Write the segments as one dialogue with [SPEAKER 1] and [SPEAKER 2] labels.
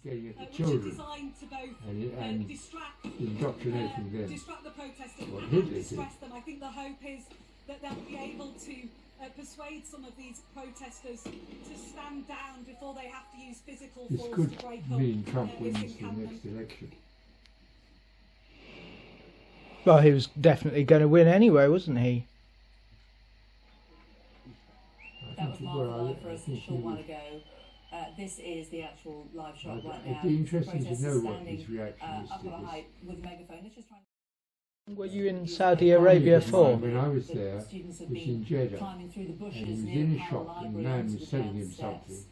[SPEAKER 1] getting at the
[SPEAKER 2] which
[SPEAKER 1] children
[SPEAKER 2] are designed to both
[SPEAKER 1] and
[SPEAKER 2] distract,
[SPEAKER 1] indoctrinating them.
[SPEAKER 2] distract the protesters
[SPEAKER 1] What
[SPEAKER 2] and
[SPEAKER 1] Hitler
[SPEAKER 2] distress
[SPEAKER 1] did.
[SPEAKER 2] them. I think the hope is that they'll be able to persuade some of these protesters to stand down before they have to use physical
[SPEAKER 1] This
[SPEAKER 2] force
[SPEAKER 1] could
[SPEAKER 2] to break up
[SPEAKER 1] mean Trump
[SPEAKER 2] this
[SPEAKER 1] wins the
[SPEAKER 2] encampment.
[SPEAKER 1] next election.
[SPEAKER 3] Well, he was definitely going to win anyway, wasn't he?
[SPEAKER 4] That was Mark live for us a short while ago. This is the actual live shot right now.
[SPEAKER 1] It'd be interesting to know what his reaction is
[SPEAKER 4] up
[SPEAKER 1] to
[SPEAKER 4] on a
[SPEAKER 1] this.
[SPEAKER 4] height with a megaphone. Let's just try and...
[SPEAKER 3] Were you in Saudi Arabia for?
[SPEAKER 1] When I was there, was
[SPEAKER 4] Students have
[SPEAKER 1] in
[SPEAKER 4] been
[SPEAKER 1] Jeddah,
[SPEAKER 4] climbing through the bushes
[SPEAKER 1] and he was
[SPEAKER 4] near
[SPEAKER 1] in
[SPEAKER 4] the
[SPEAKER 1] a
[SPEAKER 4] Carroll
[SPEAKER 1] shop, and the
[SPEAKER 4] Library
[SPEAKER 1] man
[SPEAKER 4] onto
[SPEAKER 1] was
[SPEAKER 4] the
[SPEAKER 1] selling
[SPEAKER 4] down
[SPEAKER 1] him something.
[SPEAKER 4] steps,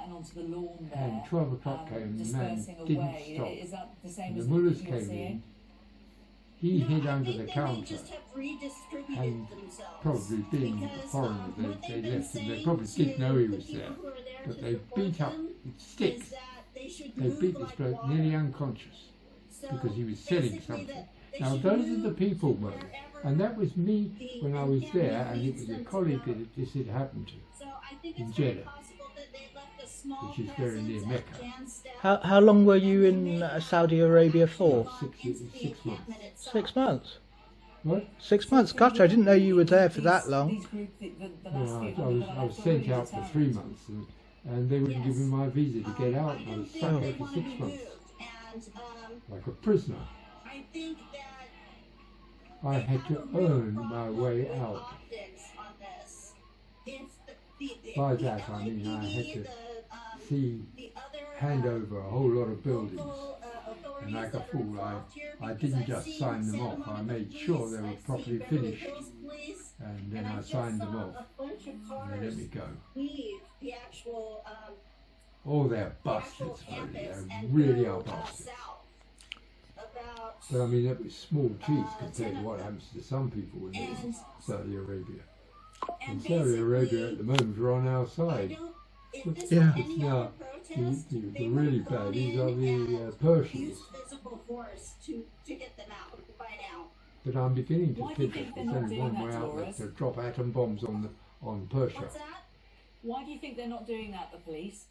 [SPEAKER 4] and onto the lawn there.
[SPEAKER 1] And 12 o'clock came, and the man
[SPEAKER 4] dispersing
[SPEAKER 1] didn't
[SPEAKER 4] away.
[SPEAKER 1] stop.
[SPEAKER 4] Is that the same
[SPEAKER 1] And
[SPEAKER 4] as
[SPEAKER 1] the mullahs
[SPEAKER 4] what you're
[SPEAKER 1] came
[SPEAKER 4] seeing?
[SPEAKER 1] in. He hid
[SPEAKER 5] I
[SPEAKER 1] under
[SPEAKER 5] think
[SPEAKER 1] the
[SPEAKER 5] they
[SPEAKER 1] counter,
[SPEAKER 5] may just have redistributed
[SPEAKER 1] and
[SPEAKER 5] themselves.
[SPEAKER 1] probably being a
[SPEAKER 5] Because,
[SPEAKER 1] foreigner,
[SPEAKER 5] what
[SPEAKER 1] they
[SPEAKER 5] they've been
[SPEAKER 1] left him. They
[SPEAKER 5] saying
[SPEAKER 1] probably didn't know he
[SPEAKER 5] to
[SPEAKER 1] was
[SPEAKER 5] the
[SPEAKER 1] there,
[SPEAKER 5] people who are there
[SPEAKER 1] but
[SPEAKER 5] to
[SPEAKER 1] they
[SPEAKER 5] support
[SPEAKER 1] beat up
[SPEAKER 5] them
[SPEAKER 1] with
[SPEAKER 5] is
[SPEAKER 1] sticks.
[SPEAKER 5] that they should
[SPEAKER 1] They
[SPEAKER 5] move
[SPEAKER 1] beat this
[SPEAKER 5] like
[SPEAKER 1] bloke
[SPEAKER 5] water.
[SPEAKER 1] nearly unconscious
[SPEAKER 5] So
[SPEAKER 1] because he was selling
[SPEAKER 5] basically
[SPEAKER 1] something.
[SPEAKER 5] that they
[SPEAKER 1] Now
[SPEAKER 5] should
[SPEAKER 1] those are
[SPEAKER 5] move
[SPEAKER 1] the people,
[SPEAKER 5] to
[SPEAKER 1] Mo,
[SPEAKER 5] wherever
[SPEAKER 1] and that was me
[SPEAKER 5] the
[SPEAKER 1] when I was there,
[SPEAKER 5] encampment
[SPEAKER 1] and it
[SPEAKER 5] leads
[SPEAKER 1] was a
[SPEAKER 5] them to
[SPEAKER 1] colleague
[SPEAKER 5] go.
[SPEAKER 1] that this had happened to,
[SPEAKER 5] So I think
[SPEAKER 1] in
[SPEAKER 5] it's very
[SPEAKER 1] Jeddah,
[SPEAKER 5] possible that they left a small
[SPEAKER 1] which is very near
[SPEAKER 5] presence
[SPEAKER 1] Mecca.
[SPEAKER 5] at Jan's
[SPEAKER 3] How long were you in Saudi Arabia for?
[SPEAKER 1] About 6 months.
[SPEAKER 3] 6 months.
[SPEAKER 1] What?
[SPEAKER 3] 6 months. Gosh, I didn't know you were there for that long.
[SPEAKER 4] These group, the
[SPEAKER 1] No,
[SPEAKER 4] last few
[SPEAKER 1] I was sent out for 3 months, and they wouldn't give me my visa to get out, and I was stuck there for 6 months, like a prisoner.
[SPEAKER 5] I think that
[SPEAKER 1] I had to earn my way out. By that I mean I had to hand over a whole lot of buildings, and like a fool I didn't just sign them off, I made sure they were properly finished, and then I signed them off, and they let me go. Oh, they're bastards, really, they really are bastards. But I mean, that was small cheese compared to what happens to some people in Saudi Arabia. And Saudi Arabia at the moment are on our side.
[SPEAKER 3] Yeah.
[SPEAKER 1] It's now the really bad. These are the Persians. But I'm beginning to think that there's only one way out there, to drop atom bombs on Persia.
[SPEAKER 4] Why do you think they're not doing that, the police?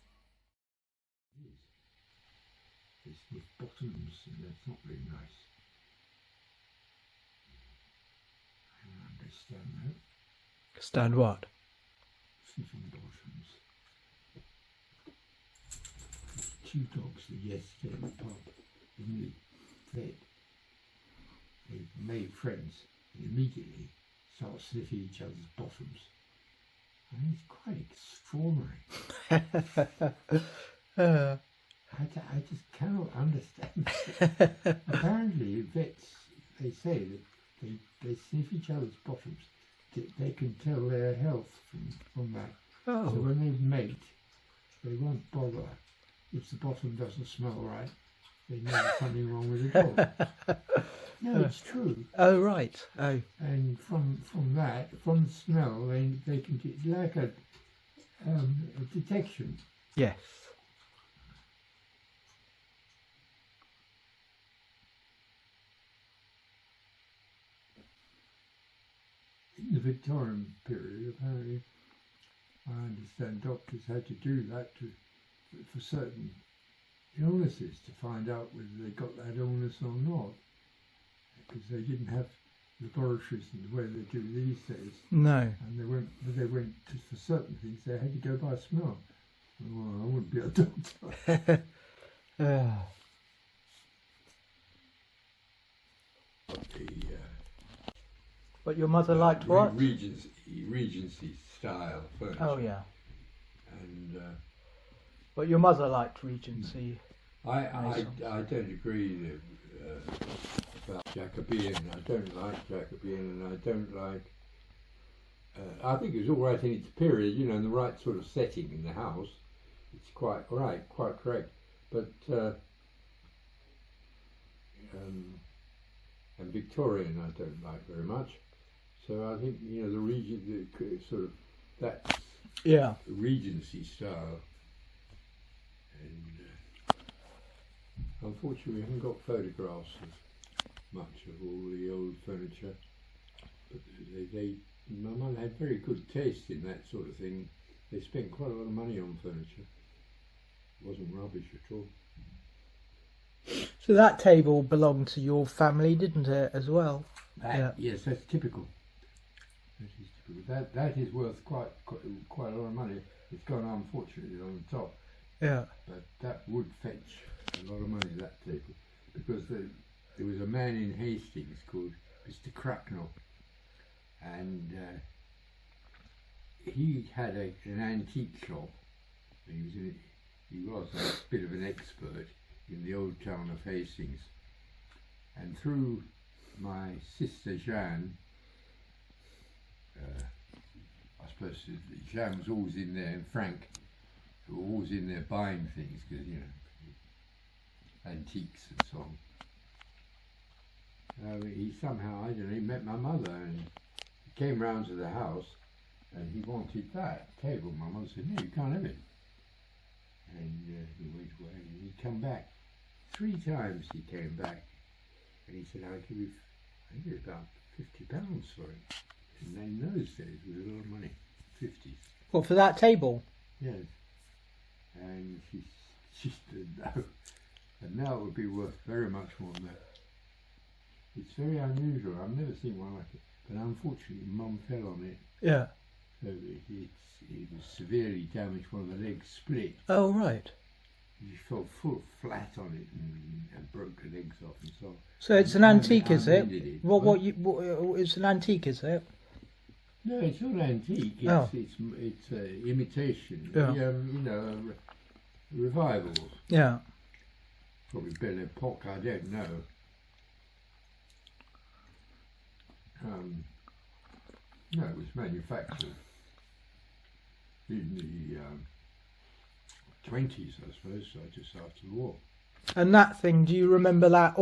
[SPEAKER 1] It's with bottoms, and that's not very nice. I don't understand that.
[SPEAKER 3] Stand what?
[SPEAKER 1] Sniffing bottoms. 2 dogs that yesterday in the pub, in the vet, they made friends and immediately start sniffing each other's bottoms. And it's quite extraordinary. I just cannot understand. Apparently, vets, they say that they sniff each other's bottoms. They can tell their health from that.
[SPEAKER 3] Oh.
[SPEAKER 1] So when they mate, they won't bother if the bottom doesn't smell right. They know there's something wrong with the dog. No, it's true.
[SPEAKER 3] Oh, right. Oh.
[SPEAKER 1] And from that, from the smell, they can get like a detection.
[SPEAKER 3] Yes.
[SPEAKER 1] In the Victorian period, apparently, I understand doctors had to do that for certain illnesses to find out whether they got that illness or not, because they didn't have laboratories in the way they do these days.
[SPEAKER 3] No.
[SPEAKER 1] And they went to, for certain things they had to go by smell. Well, I wouldn't be a doctor.
[SPEAKER 3] But your mother liked what?
[SPEAKER 1] Regency style furniture.
[SPEAKER 3] Oh, yeah.
[SPEAKER 1] And
[SPEAKER 3] But your mother liked Regency.
[SPEAKER 1] I don't agree about Jacobean. I don't like Jacobean, and I don't like. I think it was all right in its period, you know, in the right sort of setting in the house. It's quite right, quite correct. But and Victorian, I don't like very much. So I think, you know, the sort of that's Regency style. And unfortunately, we haven't got photographs of much of all the old furniture. But my mum had very good taste in that sort of thing. They spent quite a lot of money on furniture. And from that, from the smell, they can tell their health from that. So when they mate, they won't bother if the bottom doesn't smell right. They know there's something wrong with the dog. No, it's true.
[SPEAKER 3] Oh, right. Oh.
[SPEAKER 1] And from that, from the smell, they know there's something wrong with the dog. wasn't rubbish at all.
[SPEAKER 3] So that table belonged to your family, didn't it, as well?
[SPEAKER 1] That, yes, that's typical. That is typical. That is worth quite a lot of money. It's gone unfortunately on the top.
[SPEAKER 3] Yeah.
[SPEAKER 1] But that would fetch a lot of money, that table, because there was a man in Hastings called Mr. Cracknell, and he had an antique shop. He was a bit of an expert in the old town of Hastings, and through my sister Jeanne, I suppose Jeanne was always in there, and Frank, who were always in there buying things, because, you know, antiques and so on. He somehow, I don't know, he met my mother, and he came round to the house, and he wanted that table. My mother said, no, you can't have it. And he went away, and he'd come back. 3 times he came back, and he said, I'll give you, I think about £50 for it. And in those days, it was a lot of money, 50s.
[SPEAKER 3] What, for that table?
[SPEAKER 1] Yes. And she said no. And now it would be worth very much more than that. It's very unusual. I've never seen one like it. But unfortunately, Mum fell on it.
[SPEAKER 3] Yeah.
[SPEAKER 1] So it was severely damaged. One of the legs split.
[SPEAKER 3] Oh, right.
[SPEAKER 1] She fell flat on it and broke the legs off and so on.
[SPEAKER 3] So it's an antique, is it?
[SPEAKER 1] What
[SPEAKER 3] It's an antique, is it?
[SPEAKER 1] No, it's not antique. It's,
[SPEAKER 3] Oh.
[SPEAKER 1] it's imitation.
[SPEAKER 3] Yeah.
[SPEAKER 1] You know, a revival.
[SPEAKER 3] Yeah.
[SPEAKER 1] Probably Belle Epoque, I don't know. No, it was manufactured in the 20s, I suppose, so just after the war.
[SPEAKER 3] And that thing, do you remember that?